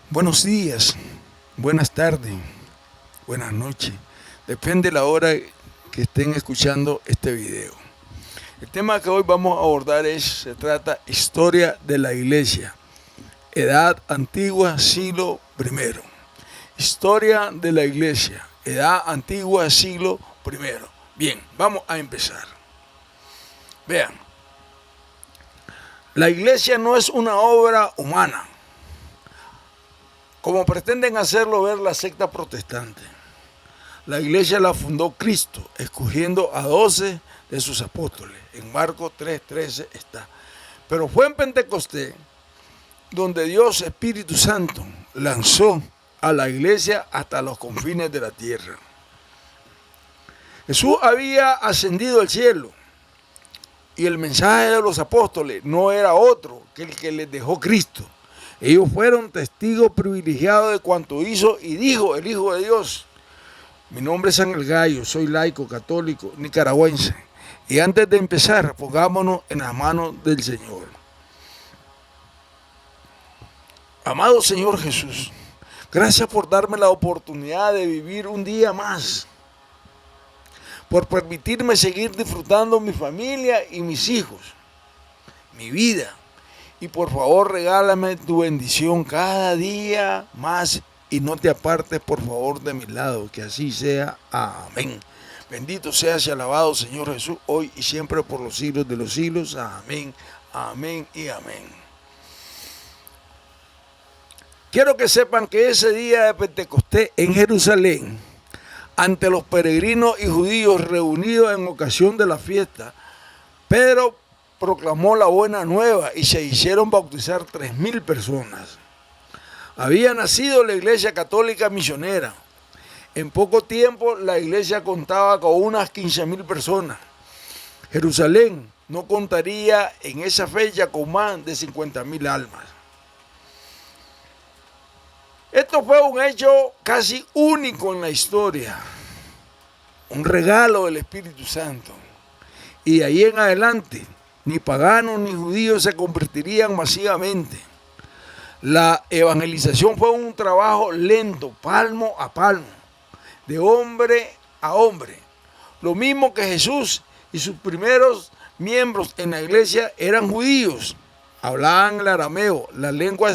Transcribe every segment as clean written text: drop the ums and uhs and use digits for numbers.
Buenos días, buenas tardes, buenas noches. Depende de la hora que estén escuchando este video. El tema que hoy vamos a abordar se trata historia de la iglesia, edad antigua, siglo I. Historia de la iglesia, edad antigua, siglo I. Bien, vamos a empezar. Vean, la iglesia no es una obra humana, como pretenden hacerlo ver la secta protestante. La iglesia la fundó Cristo, escogiendo a 12 de sus apóstoles. En Marcos 3:13 está. Pero fue en Pentecostés donde Dios Espíritu Santo lanzó a la iglesia hasta los confines de la tierra. Jesús había ascendido al cielo y el mensaje de los apóstoles no era otro que el que les dejó Cristo. Ellos fueron testigos privilegiados de cuanto hizo y dijo el Hijo de Dios. Mi nombre es Ángel Gallo, soy laico, católico, nicaragüense. Y antes de empezar, pongámonos en las manos del Señor. Amado Señor Jesús, gracias por darme la oportunidad de vivir un día más, por permitirme seguir disfrutando mi familia y mis hijos, mi vida. Y por favor regálame tu bendición cada día más y no te apartes por favor de mi lado, que así sea. Amén. Bendito seas y alabado Señor Jesús, hoy y siempre por los siglos de los siglos. Amén, amén y amén. Quiero que sepan que ese día de Pentecostés en Jerusalén, ante los peregrinos y judíos reunidos en ocasión de la fiesta, Pedro proclamó la buena nueva y se hicieron bautizar 3,000 personas. Había nacido la iglesia católica misionera. En poco tiempo la iglesia contaba con unas 15,000 personas. Jerusalén no contaría en esa fecha con más de 50,000 almas. Esto fue un hecho casi único en la historia, un regalo del Espíritu Santo. Y de ahí en adelante, ni paganos ni judíos se convertirían masivamente. La evangelización fue un trabajo lento, palmo a palmo, de hombre a hombre. Lo mismo que Jesús y sus primeros miembros en la iglesia eran judíos. Hablaban el arameo, la lengua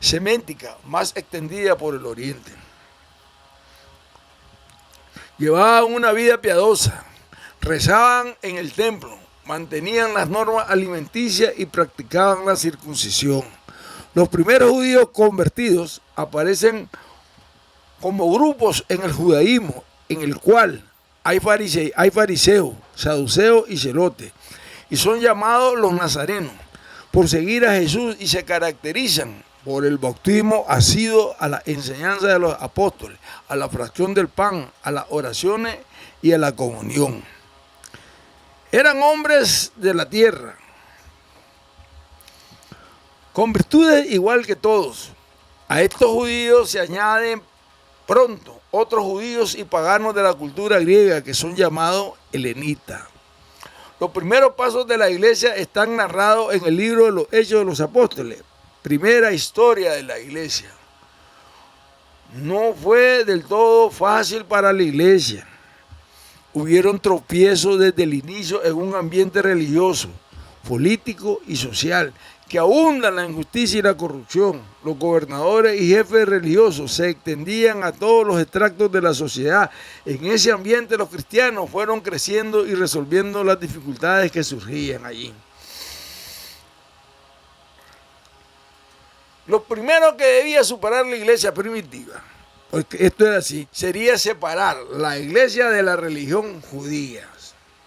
semítica más extendida por el oriente. Llevaban una vida piadosa, rezaban en el templo, mantenían las normas alimenticias y practicaban la circuncisión. Los primeros judíos convertidos aparecen como grupos en el judaísmo, en el cual hay fariseos, saduceos y celotes, y son llamados los nazarenos por seguir a Jesús y se caracterizan por el bautismo asiduo a la enseñanza de los apóstoles, a la fracción del pan, a las oraciones y a la comunión. Eran hombres de la tierra, con virtudes igual que todos. A estos judíos se añaden pronto otros judíos y paganos de la cultura griega que son llamados helenitas. Los primeros pasos de la iglesia están narrados en el libro de los Hechos de los Apóstoles, primera historia de la iglesia. No fue del todo fácil para la iglesia. Hubieron tropiezos desde el inicio en un ambiente religioso, político y social que abundan la injusticia y la corrupción. Los gobernadores y jefes religiosos se extendían a todos los extractos de la sociedad. En ese ambiente los cristianos fueron creciendo y resolviendo las dificultades que surgían allí. Lo primero que debía superar la iglesia primitiva, porque esto era así, sería separar la iglesia de la religión judía,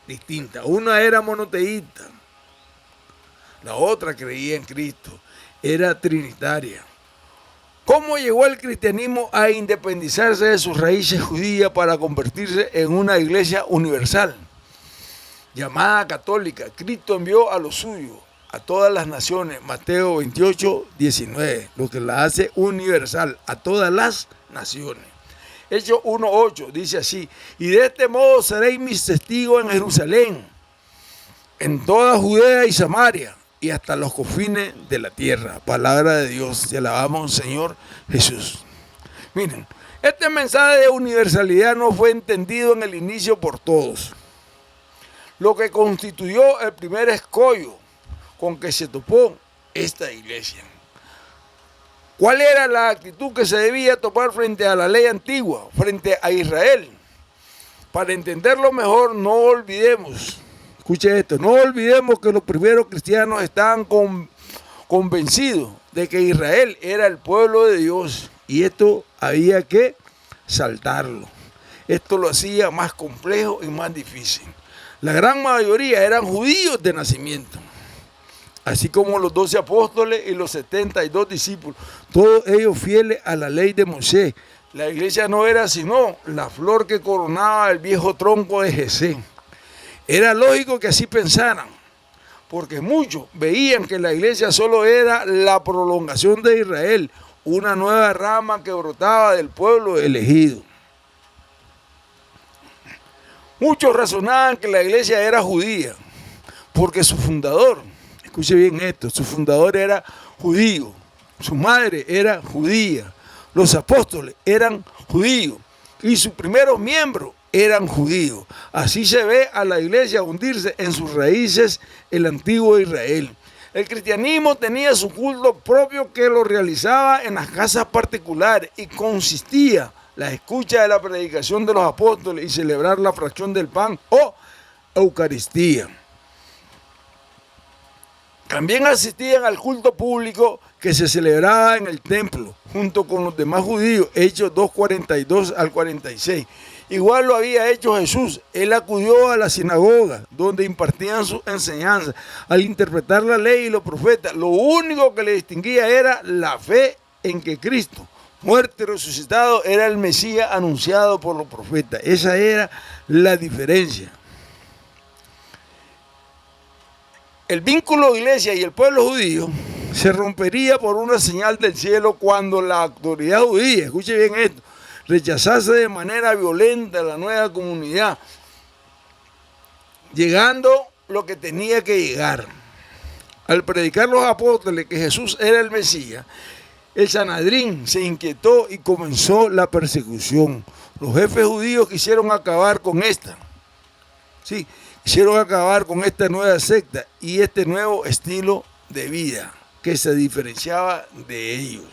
distinta. Una era monoteísta, la otra creía en Cristo, era trinitaria. ¿Cómo llegó el cristianismo a independizarse de sus raíces judías para convertirse en una iglesia universal, llamada católica? Cristo envió a los suyos, a todas las naciones, Mateo 28:19, lo que la hace universal, a todas las naciones. Hechos 1:8 dice así: y de este modo seréis mis testigos en Jerusalén, en toda Judea y Samaria, y hasta los confines de la tierra. Palabra de Dios, te alabamos, Señor Jesús. Miren, este mensaje de universalidad no fue entendido en el inicio por todos, lo que constituyó el primer escollo con que se topó esta iglesia. ¿Cuál era la actitud que se debía tomar frente a la ley antigua, frente a Israel? Para entenderlo mejor, no olvidemos, escuche esto, no olvidemos que los primeros cristianos estaban convencidos de que Israel era el pueblo de Dios y esto había que saltarlo. Esto lo hacía más complejo y más difícil. La gran mayoría eran judíos de nacimiento, así como los 12 apóstoles y los 72 discípulos, todos ellos fieles a la ley de Moisés. La iglesia no era sino la flor que coronaba el viejo tronco de Jesé. Era lógico que así pensaran, porque muchos veían que la iglesia solo era la prolongación de Israel, una nueva rama que brotaba del pueblo elegido. Muchos razonaban que la iglesia era judía, porque su fundador, escuche bien esto, su fundador era judío, su madre era judía, los apóstoles eran judíos y sus primeros miembros eran judíos. Así se ve a la iglesia hundirse en sus raíces el antiguo Israel. El cristianismo tenía su culto propio que lo realizaba en las casas particulares y consistía la escucha de la predicación de los apóstoles y celebrar la fracción del pan o Eucaristía. También asistían al culto público que se celebraba en el templo, junto con los demás judíos, Hechos 2:42 al 46. Igual lo había hecho Jesús. Él acudió a la sinagoga, donde impartían sus enseñanzas, al interpretar la ley y los profetas. Lo único que le distinguía era la fe en que Cristo, muerto y resucitado, era el Mesías anunciado por los profetas. Esa era la diferencia. El vínculo iglesia y el pueblo judío se rompería por una señal del cielo cuando la autoridad judía, escuche bien esto, rechazase de manera violenta la nueva comunidad, llegando lo que tenía que llegar. Al predicar los apóstoles que Jesús era el Mesías, el Sanedrín se inquietó y comenzó la persecución. Los jefes judíos quisieron acabar con esta. Sí, quisieron acabar con esta nueva secta y este nuevo estilo de vida que se diferenciaba de ellos.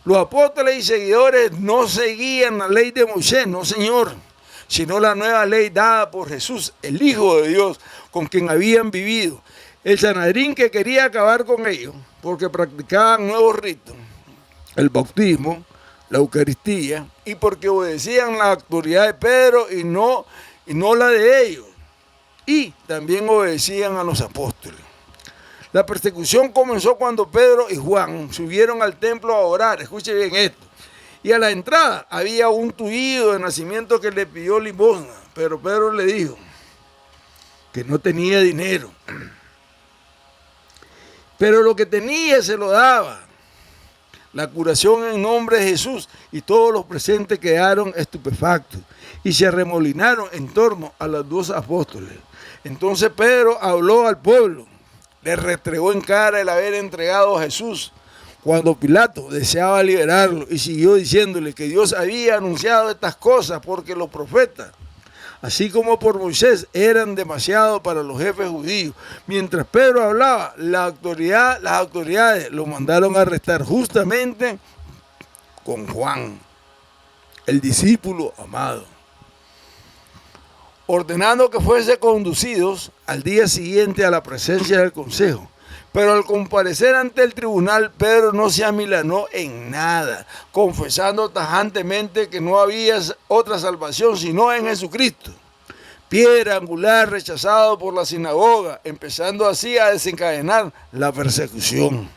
Los apóstoles y seguidores no seguían la ley de Moisés, no señor, sino la nueva ley dada por Jesús, el Hijo de Dios, con quien habían vivido. El Sanedrín, que quería acabar con ellos porque practicaban nuevos ritos, el bautismo, la Eucaristía, y porque obedecían la autoridad de Pedro y no la de ellos. Y también obedecían a los apóstoles. La persecución comenzó cuando Pedro y Juan subieron al templo a orar. Escuche bien esto. Y a la entrada había un tullido de nacimiento que le pidió limosna. Pero Pedro le dijo que no tenía dinero. Pero lo que tenía se lo daba. La curación en nombre de Jesús, y todos los presentes quedaron estupefactos y se arremolinaron en torno a los 2 apóstoles. Entonces Pedro habló al pueblo, le restregó en cara el haber entregado a Jesús cuando Pilato deseaba liberarlo y siguió diciéndole que Dios había anunciado estas cosas porque los profetas, así como por Moisés, eran demasiado para los jefes judíos. Mientras Pedro hablaba, las autoridades lo mandaron a arrestar justamente con Juan, el discípulo amado, ordenando que fuesen conducidos al día siguiente a la presencia del consejo. Pero al comparecer ante el tribunal, Pedro no se amilanó en nada, confesando tajantemente que no había otra salvación sino en Jesucristo. Piedra angular rechazado por la sinagoga, empezando así a desencadenar la persecución.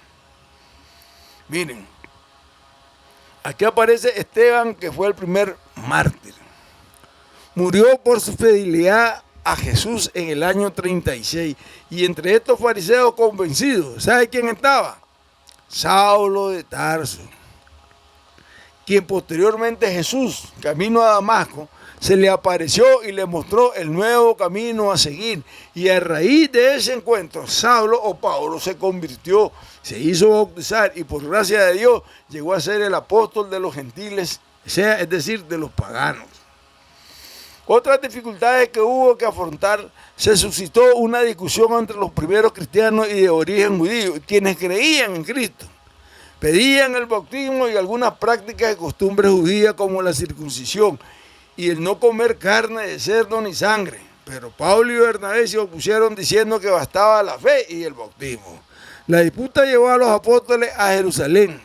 Miren, aquí aparece Esteban, que fue el primer mártir. Murió por su fidelidad a Jesús en el año 36. Y entre estos fariseos convencidos, ¿sabe quién estaba? Saulo de Tarso, quien posteriormente Jesús, camino a Damasco, se le apareció y le mostró el nuevo camino a seguir. Y a raíz de ese encuentro, Saulo o Pablo se convirtió, se hizo bautizar y por gracia de Dios llegó a ser el apóstol de los gentiles, es decir, de los paganos. Otras dificultades que hubo que afrontar: se suscitó una discusión entre los primeros cristianos y de origen judío, quienes creían en Cristo. Pedían el bautismo y algunas prácticas y costumbres judías como la circuncisión y el no comer carne de cerdo ni sangre. Pero Pablo y Bernabé se opusieron diciendo que bastaba la fe y el bautismo. La disputa llevó a los apóstoles a Jerusalén.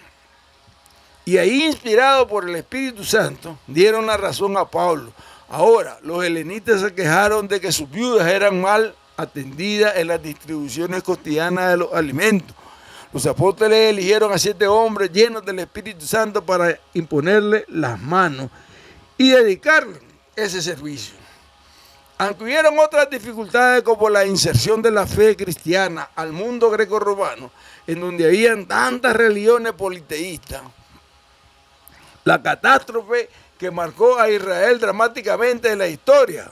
Y ahí, inspirados por el Espíritu Santo, dieron la razón a Pablo. Ahora, los helenistas se quejaron de que sus viudas eran mal atendidas en las distribuciones cotidianas de los alimentos. Los apóstoles eligieron a 7 hombres llenos del Espíritu Santo para imponerle las manos y dedicarle ese servicio. Aunque hubieron otras dificultades como la inserción de la fe cristiana al mundo greco-romano, en donde habían tantas religiones politeístas, la catástrofe que marcó a Israel dramáticamente en la historia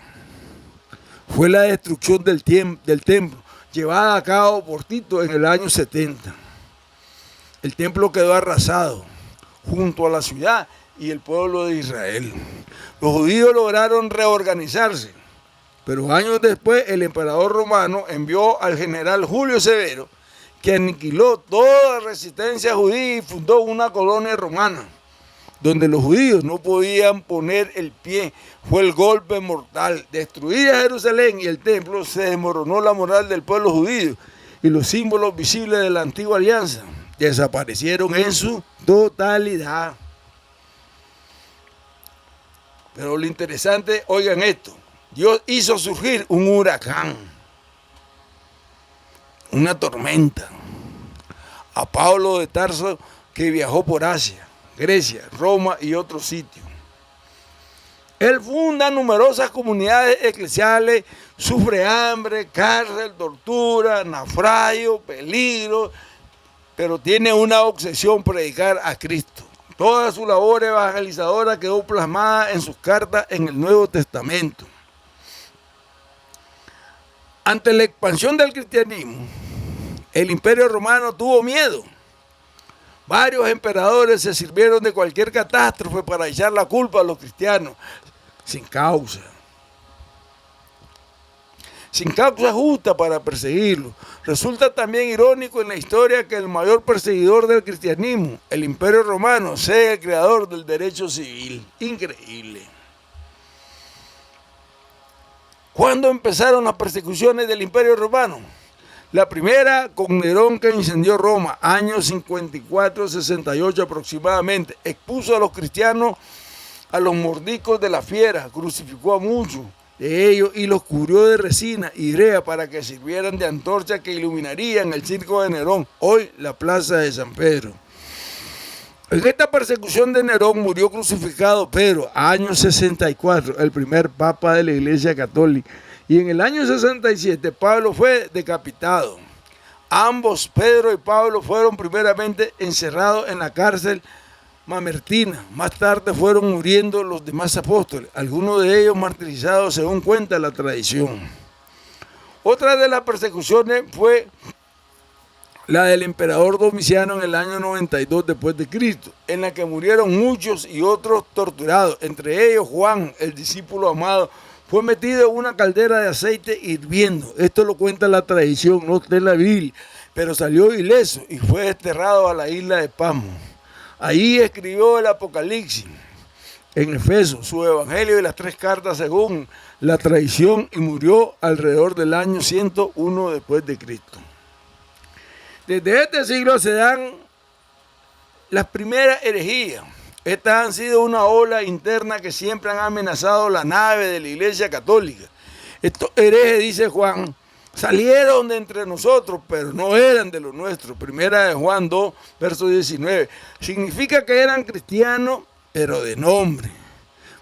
fue la destrucción del templo, llevada a cabo por Tito en el año 70. El templo quedó arrasado junto a la ciudad y el pueblo de Israel. Los judíos lograron reorganizarse, pero años después el emperador romano envió al general Julio Severo, que aniquiló toda resistencia judía y fundó una colonia romana, donde los judíos no podían poner el pie. Fue el golpe mortal. Destruida Jerusalén y el templo, se desmoronó la moral del pueblo judío y los símbolos visibles de la antigua alianza desaparecieron en su totalidad. Pero lo interesante, oigan esto: Dios hizo surgir un huracán, una tormenta, a Pablo de Tarso, que viajó por Asia, Grecia, Roma y otros sitios. Él funda numerosas comunidades eclesiales, sufre hambre, cárcel, tortura, naufragio, peligro, pero tiene una obsesión: predicar a Cristo. Toda su labor evangelizadora quedó plasmada en sus cartas en el Nuevo Testamento. Ante la expansión del cristianismo, el Imperio Romano tuvo miedo. Varios emperadores se sirvieron de cualquier catástrofe para echar la culpa a los cristianos, sin causa justa para perseguirlos. Resulta también irónico en la historia que el mayor perseguidor del cristianismo, el Imperio Romano, sea el creador del derecho civil. Increíble. ¿Cuándo empezaron las persecuciones del Imperio Romano? La primera con Nerón, que incendió Roma, años 54-68 aproximadamente. Expuso a los cristianos a los mordiscos de la fiera, crucificó a muchos de ellos y los cubrió de resina y brea para que sirvieran de antorcha que iluminarían el circo de Nerón, hoy la plaza de San Pedro. En esta persecución de Nerón murió crucificado Pedro, año 64, el primer papa de la Iglesia Católica. Y en el año 67 Pablo fue decapitado. Ambos, Pedro y Pablo, fueron primeramente encerrados en la cárcel mamertina. Más tarde fueron muriendo los demás apóstoles, algunos de ellos martirizados según cuenta la tradición. Otra de las persecuciones fue la del emperador Domiciano en el año 92 después de Cristo, en la que murieron muchos y otros torturados. Entre ellos Juan, el discípulo amado, fue metido en una caldera de aceite hirviendo. Esto lo cuenta la tradición, no está en la Biblia, pero salió ileso y fue desterrado a la isla de Pasmo. Ahí escribió el Apocalipsis, en Efeso, su evangelio y las 3 cartas según la tradición, y murió alrededor del año 101 después de Cristo. Desde este siglo se dan las primeras herejías. Estas han sido una ola interna que siempre han amenazado la nave de la Iglesia Católica. Estos herejes, dice Juan, salieron de entre nosotros, pero no eran de los nuestros. Primera de Juan 2, verso 19. Significa que eran cristianos, pero de nombre.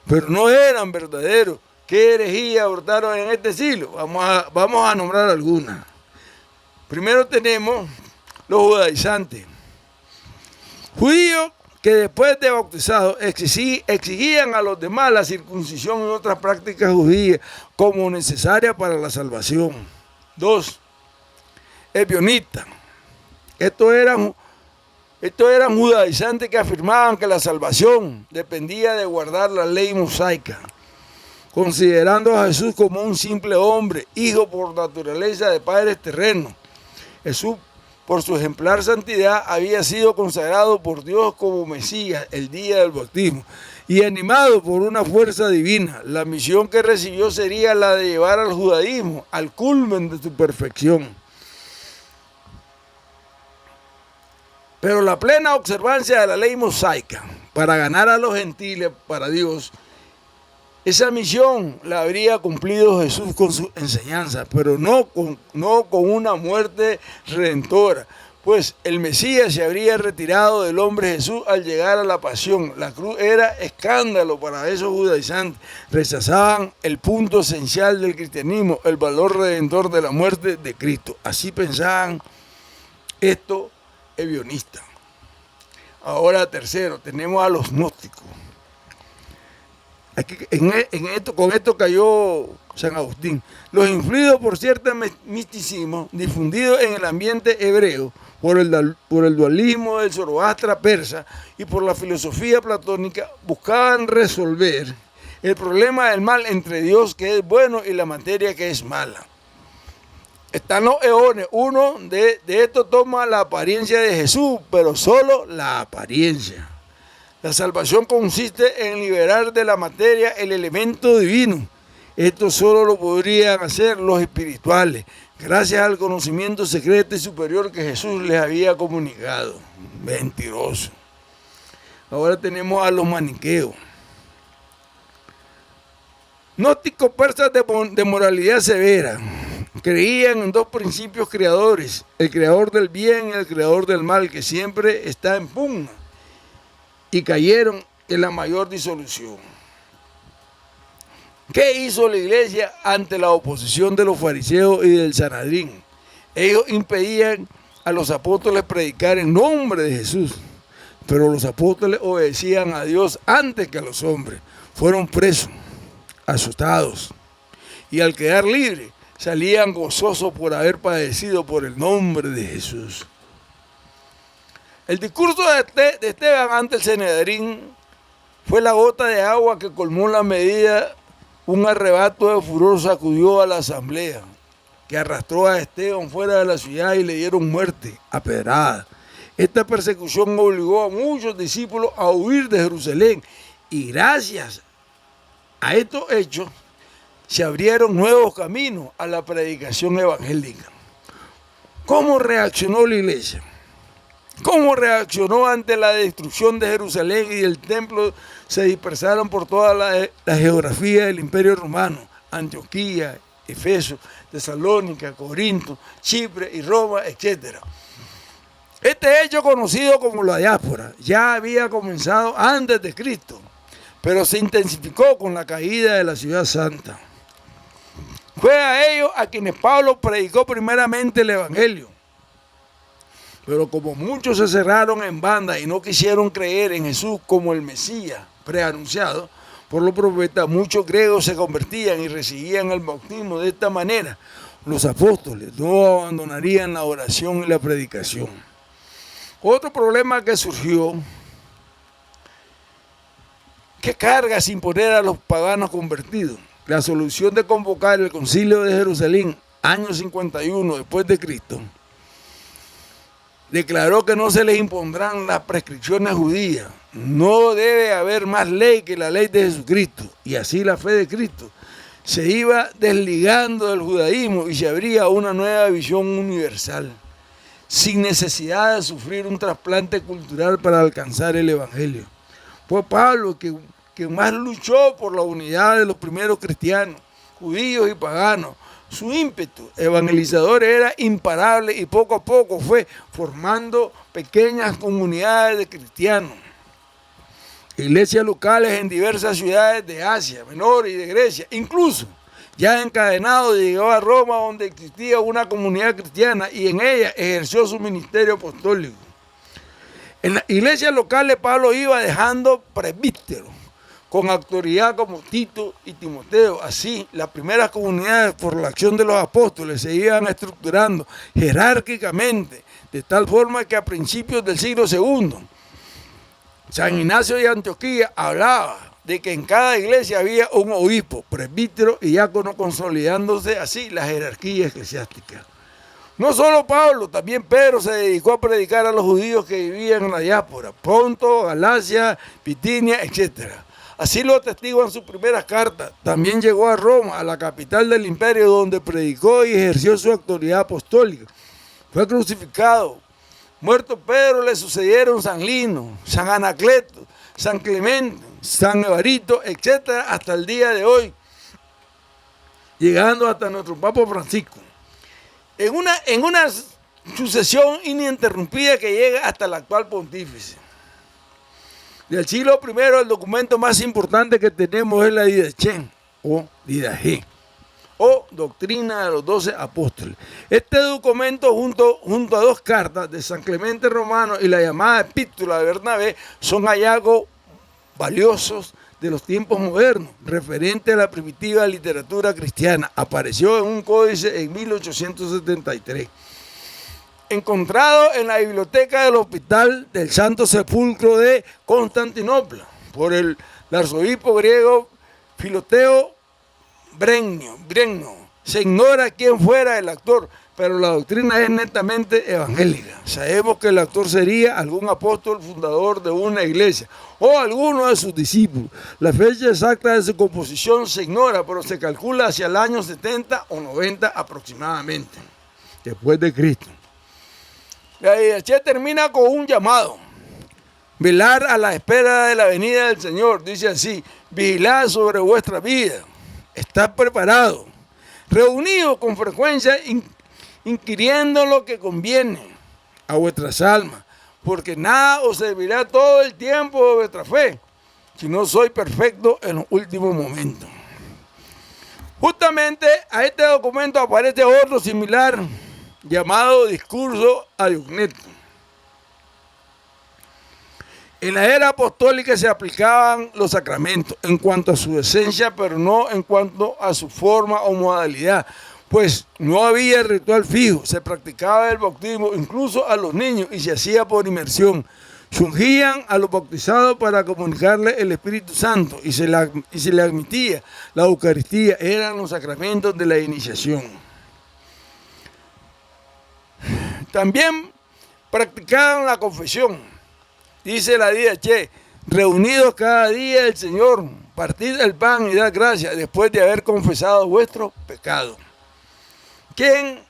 Pero no eran verdaderos. ¿Qué herejía abortaron en este siglo? Vamos a nombrar algunas. Primero tenemos los judaizantes. Judíos que después de bautizados exigían a los demás la circuncisión y otras prácticas judías como necesaria para la salvación. 2. Ebionistas. Estos eran judaizantes que afirmaban que la salvación dependía de guardar la ley mosaica, considerando a Jesús como un simple hombre, hijo por naturaleza de padres terrenos. Jesús, por su ejemplar santidad, había sido consagrado por Dios como Mesías el día del bautismo y animado por una fuerza divina. La misión que recibió sería la de llevar al judaísmo al culmen de su perfección. Pero la plena observancia de la ley mosaica para ganar a los gentiles para Dios, esa misión la habría cumplido Jesús con su enseñanza, pero no con una muerte redentora, pues el Mesías se habría retirado del hombre Jesús al llegar a la pasión. La cruz era escándalo para esos judaizantes. Rechazaban el punto esencial del cristianismo, el valor redentor de la muerte de Cristo. Así pensaban estos ebionistas. Ahora, tercero, tenemos a los gnósticos. Aquí, con esto cayó San Agustín. Los influidos por cierto misticismo difundido en el ambiente hebreo, por el dualismo del Zoroastra persa y por la filosofía platónica, buscaban resolver el problema del mal entre Dios, que es bueno, y la materia, que es mala. Están los eones. Uno de esto toma la apariencia de Jesús, pero solo la apariencia. La salvación consiste en liberar de la materia el elemento divino. Esto solo lo podrían hacer los espirituales, gracias al conocimiento secreto y superior que Jesús les había comunicado. Mentiroso. Ahora tenemos a los maniqueos. Gnósticos persas de moralidad severa. Creían en dos principios creadores, el creador del bien y el creador del mal, que siempre está en pugna, y cayeron en la mayor disolución. ¿Qué hizo la iglesia ante la oposición de los fariseos y del Sanedrín? Ellos impedían a los apóstoles predicar en nombre de Jesús, pero los apóstoles obedecían a Dios antes que a los hombres. Fueron presos, asustados, y al quedar libres, salían gozosos por haber padecido por el nombre de Jesús. El discurso de Esteban ante el Sanedrín fue la gota de agua que colmó la medida. Un arrebato de furor sacudió a la asamblea, que arrastró a Esteban fuera de la ciudad y le dieron muerte a pedradas. Esta persecución obligó a muchos discípulos a huir de Jerusalén, y gracias a estos hechos se abrieron nuevos caminos a la predicación evangélica. ¿Cómo reaccionó la iglesia? ¿Cómo reaccionó ante la destrucción de Jerusalén y el templo? Se dispersaron por toda la geografía del Imperio Romano: Antioquía, Efeso, Tesalónica, Corinto, Chipre y Roma, etc. Este hecho, conocido como la diáspora, ya había comenzado antes de Cristo, pero se intensificó con la caída de la ciudad santa. Fue a ellos a quienes Pablo predicó primeramente el Evangelio. Pero como muchos se cerraron en banda y no quisieron creer en Jesús como el Mesías preanunciado por los profetas, muchos griegos se convertían y recibían el bautismo. De esta manera, los apóstoles no abandonarían la oración y la predicación. Otro problema que surgió: ¿qué cargas imponer a los paganos convertidos? La solución de convocar el Concilio de Jerusalén, año 51 después de Cristo, declaró que no se les impondrán las prescripciones judías. No debe haber más ley que la ley de Jesucristo. Y así la fe de Cristo se iba desligando del judaísmo y se abría una nueva visión universal, sin necesidad de sufrir un trasplante cultural para alcanzar el Evangelio. Fue Pablo que más luchó por la unidad de los primeros cristianos, judíos y paganos. Su ímpetu evangelizador era imparable y poco a poco fue formando pequeñas comunidades de cristianos. Iglesias locales en diversas ciudades de Asia Menor y de Grecia. Incluso, ya encadenado, llegó a Roma, donde existía una comunidad cristiana, y en ella ejerció su ministerio apostólico. En las iglesias locales Pablo iba dejando presbíteros con autoridad como Tito y Timoteo. Así, las primeras comunidades por la acción de los apóstoles se iban estructurando jerárquicamente, de tal forma que a principios del siglo II, San Ignacio de Antioquía hablaba de que en cada iglesia había un obispo, presbítero y diácono, consolidándose así la jerarquía eclesiástica. No solo Pablo, también Pedro se dedicó a predicar a los judíos que vivían en la diáspora, Ponto, Galacia, Bitinia, etc. Así lo atestiguan sus primeras cartas. También llegó a Roma, a la capital del imperio, donde predicó y ejerció su autoridad apostólica. Fue crucificado. Muerto Pedro, le sucedieron San Lino, San Anacleto, San Clemente, San Evarito, etc. hasta el día de hoy, llegando hasta nuestro Papa Francisco. En una sucesión ininterrumpida que llega hasta el actual pontífice. Del siglo I, el documento más importante que tenemos es la Didache, o Didache, o Doctrina de los 12 Apóstoles. Este documento, junto a dos cartas de San Clemente Romano y la llamada Epístola de Bernabé, son hallazgos valiosos de los tiempos modernos, referente a la primitiva literatura cristiana. Apareció en un códice en 1873. Encontrado en la biblioteca del Hospital del Santo Sepulcro de Constantinopla por el arzobispo griego Filoteo Brenno. Se ignora quién fuera el autor, pero la doctrina es netamente evangélica. Sabemos que el autor sería algún apóstol fundador de una iglesia o alguno de sus discípulos. La fecha exacta de su composición se ignora, pero se calcula hacia el año 70 o 90 aproximadamente, después de Cristo. La Didache termina con un llamado: velar a la espera de la venida del Señor. Dice así: vigilad sobre vuestra vida, estad preparados, reunidos con frecuencia, inquiriendo lo que conviene a vuestras almas, porque nada os servirá todo el tiempo de vuestra fe, si no sois perfectos en los últimos momentos. Justamente a este documento aparece otro similar, llamado Discurso Adiogneto. En la era apostólica se aplicaban los sacramentos en cuanto a su esencia, pero no en cuanto a su forma o modalidad, pues no había ritual fijo. Se practicaba el bautismo incluso a los niños y se hacía por inmersión. Se ungían a los bautizados para comunicarle el Espíritu Santo y se le admitía la Eucaristía. Eran los sacramentos de la iniciación. También practicaban la confesión. Dice la Didache: reunidos cada día el Señor, partid el pan y dad gracias después de haber confesado vuestros pecados. Quien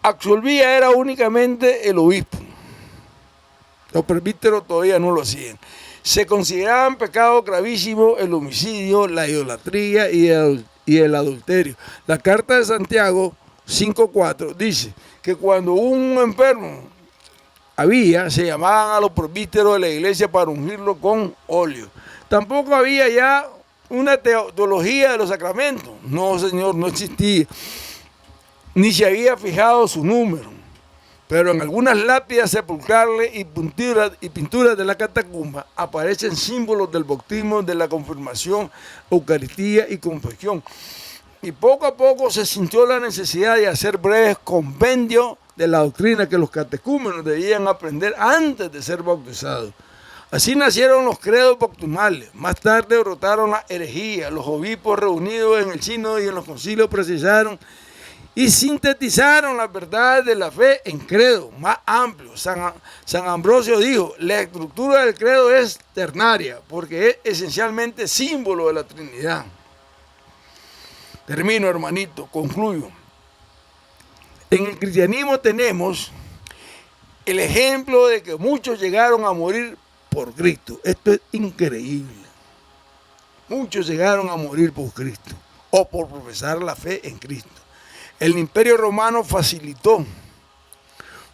absolvía era únicamente el obispo. Los presbíteros todavía no lo hacían. Se consideraban pecados gravísimos el homicidio, la idolatría y el adulterio. La carta de Santiago 5:4 dice que cuando un enfermo se llamaban a los presbíteros de la iglesia para ungirlo con óleo. Tampoco había ya una teología de los sacramentos. No, señor, no existía. Ni se había fijado su número. Pero en algunas lápidas sepulcrales y pinturas de la catacumba aparecen símbolos del bautismo, de la confirmación, Eucaristía y confesión. Y poco a poco se sintió la necesidad de hacer breves compendios de la doctrina que los catecúmenos debían aprender antes de ser bautizados. Así nacieron los credos bautismales. Más tarde brotaron las herejías. Los obispos reunidos en el sínodo y en los concilios precisaron y sintetizaron las verdades de la fe en credo más amplios. San Ambrosio dijo: la estructura del credo es ternaria porque es esencialmente símbolo de la Trinidad. Termino, hermanito, concluyo. En el cristianismo tenemos el ejemplo de que muchos llegaron a morir por Cristo. Esto es increíble. Muchos llegaron a morir por Cristo o por profesar la fe en Cristo. El Imperio Romano facilitó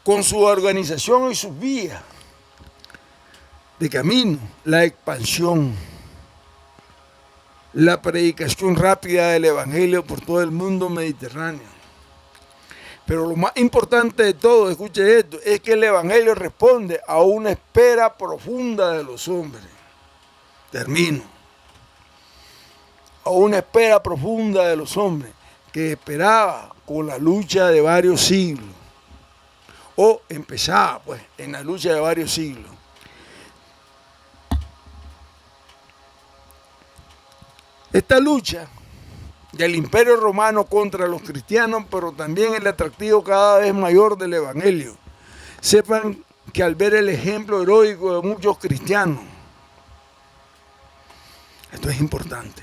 con su organización y sus vías de camino la expansión, la predicación rápida del Evangelio por todo el mundo mediterráneo. Pero lo más importante de todo, escuche esto, es que el Evangelio responde a una espera profunda de los hombres. Termino. A una espera profunda de los hombres que esperaba con la lucha de varios siglos. O empezaba, pues, en la lucha de varios siglos. Esta lucha del Imperio Romano contra los cristianos, pero también el atractivo cada vez mayor del Evangelio. Sepan que al ver el ejemplo heroico de muchos cristianos, esto es importante,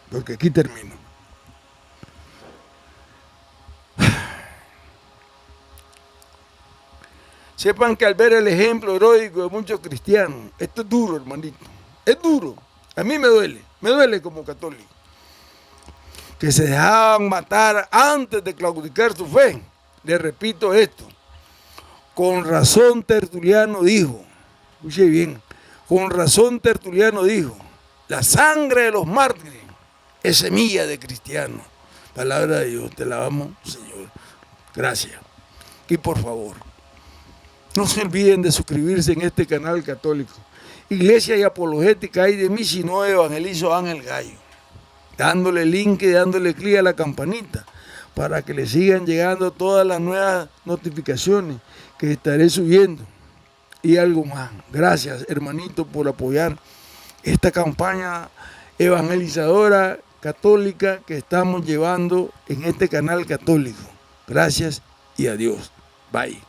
porque aquí termino. Sepan que al ver el ejemplo heroico de muchos cristianos, esto es duro, hermanito, es duro, a mí me duele como católico, que se dejaban matar antes de claudicar su fe. Les repito esto, con razón Tertuliano dijo, escuche bien, con razón Tertuliano dijo, la sangre de los mártires es semilla de cristianos. Palabra de Dios, te la damos, Señor. Gracias. Y por favor, no se olviden de suscribirse en este canal católico. Iglesia y Apologética hay de mí si no evangelizo Ángel Gallo. Dándole link y dándole clic a la campanita para que le sigan llegando todas las nuevas notificaciones que estaré subiendo. Y algo más. Gracias, hermanito, por apoyar esta campaña evangelizadora católica que estamos llevando en este canal católico. Gracias y adiós. Bye.